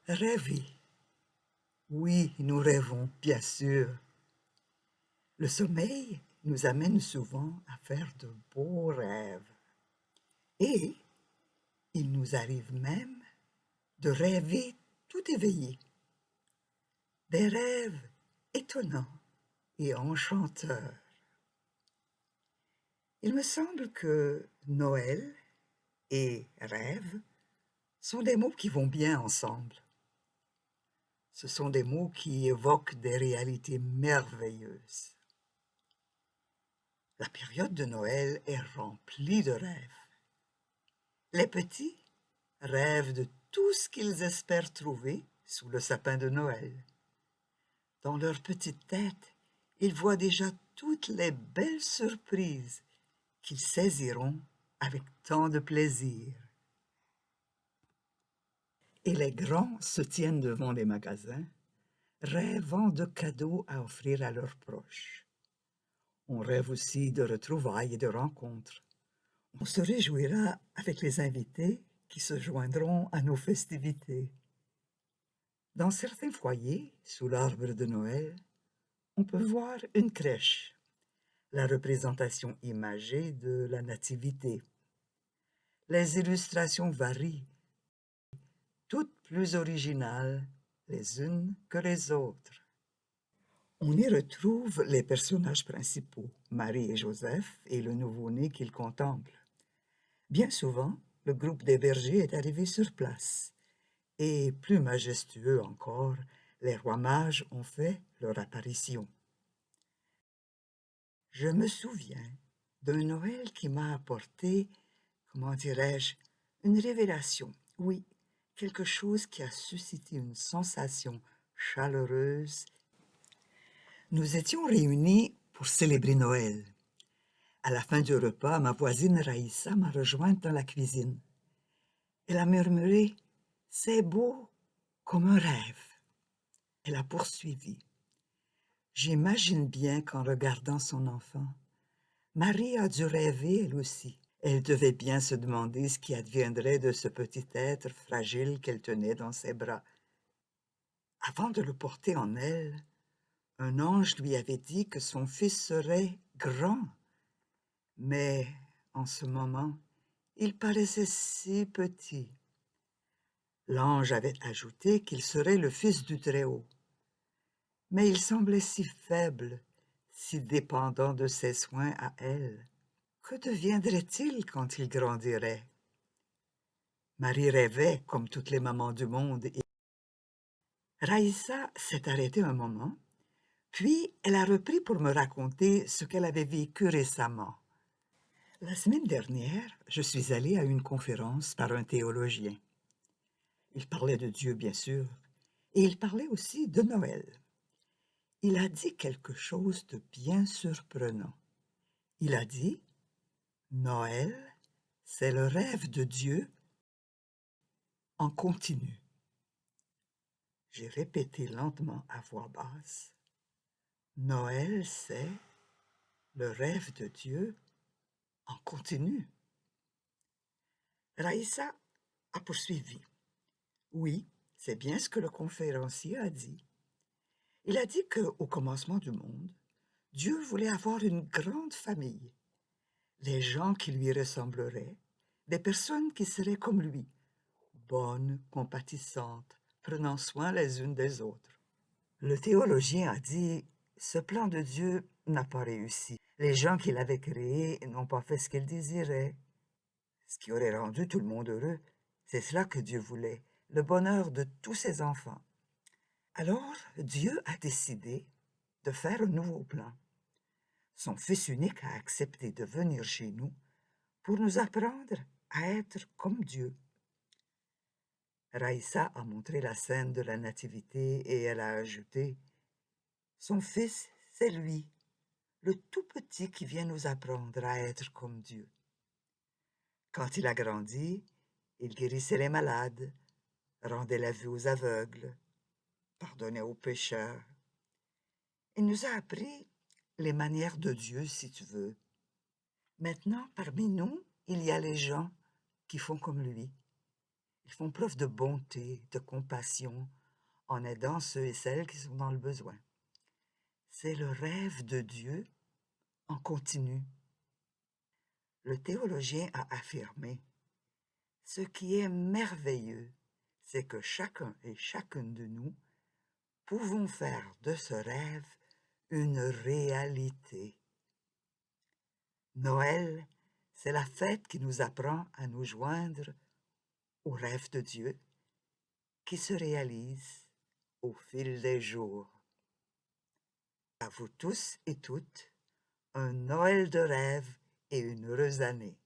Rêver. Oui, nous rêvons, bien sûr. Le sommeil nous amène souvent à faire de beaux rêves. Et il nous arrive même de rêver tout éveillé. Des rêves étonnants et enchanteurs. Il me semble que Noël et rêve sont des mots qui vont bien ensemble. Ce sont des mots qui évoquent des réalités merveilleuses. La période de Noël est remplie de rêves. Les petits rêvent de tout ce qu'ils espèrent trouver sous le sapin de Noël. Dans leur petite tête, ils voient déjà toutes les belles surprises qu'ils saisiront avec tant de plaisir. Et les grands se tiennent devant les magasins, rêvant de cadeaux à offrir à leurs proches. On rêve aussi de retrouvailles et de rencontres. On se réjouira avec les invités qui se joindront à nos festivités. Dans certains foyers, sous l'arbre de Noël, on peut voir une crèche, la représentation imagée de la nativité. Les illustrations varient, toutes plus originales les unes que les autres. On y retrouve les personnages principaux, Marie et Joseph, et le nouveau-né qu'ils contemplent. Bien souvent, le groupe des bergers est arrivé sur place. Et plus majestueux encore, les rois mages ont fait leur apparition. Je me souviens d'un Noël qui m'a apporté, comment dirais-je, une révélation. Oui, quelque chose qui a suscité une sensation chaleureuse. Nous étions réunis pour célébrer Noël. À la fin du repas, ma voisine Raïssa m'a rejointe dans la cuisine. Elle a murmuré « C'est beau comme un rêve ». Elle a poursuivi. J'imagine bien qu'en regardant son enfant, Marie a dû rêver elle aussi. Elle devait bien se demander ce qui adviendrait de ce petit être fragile qu'elle tenait dans ses bras. Avant de le porter en elle, un ange lui avait dit que son fils serait grand. Mais en ce moment, il paraissait si petit. L'ange avait ajouté qu'il serait le fils du Très-Haut. Mais il semblait si faible, si dépendant de ses soins à elle. Que deviendrait-il quand il grandirait? Marie rêvait, comme toutes les mamans du monde. Raïssa s'est arrêtée un moment, puis elle a repris pour me raconter ce qu'elle avait vécu récemment. La semaine dernière, je suis allée à une conférence par un théologien. Il parlait de Dieu, bien sûr, et il parlait aussi de Noël. Il a dit quelque chose de bien surprenant. Il a dit « Noël, c'est le rêve de Dieu en continu. » J'ai répété lentement à voix basse « Noël, c'est le rêve de Dieu en continu. » Raïssa a poursuivi. Oui, c'est bien ce que le conférencier a dit. Il a dit qu'au commencement du monde, Dieu voulait avoir une grande famille, les gens qui lui ressembleraient, des personnes qui seraient comme lui, bonnes, compatissantes, prenant soin les unes des autres. Le théologien a dit « Ce plan de Dieu n'a pas réussi. Les gens qu'il avait créés n'ont pas fait ce qu'il désirait. Ce qui aurait rendu tout le monde heureux, c'est cela que Dieu voulait, le bonheur de tous ses enfants. Alors, Dieu a décidé de faire un nouveau plan. Son Fils unique a accepté de venir chez nous pour nous apprendre à être comme Dieu. » Raïssa a montré la scène de la nativité et elle a ajouté « Son Fils, c'est lui, le tout petit qui vient nous apprendre à être comme Dieu. » Quand il a grandi, il guérissait les malades, rendait la vue aux aveugles, pardonnait aux pécheurs. Il nous a appris les manières de Dieu, si tu veux. Maintenant, parmi nous, il y a les gens qui font comme lui. Ils font preuve de bonté, de compassion, en aidant ceux et celles qui sont dans le besoin. C'est le rêve de Dieu en continu. Le théologien a affirmé: ce qui est merveilleux, c'est que chacun et chacune de nous pouvons faire de ce rêve une réalité. Noël, c'est la fête qui nous apprend à nous joindre au rêve de Dieu qui se réalise au fil des jours. À vous tous et toutes, un Noël de rêve et une heureuse année.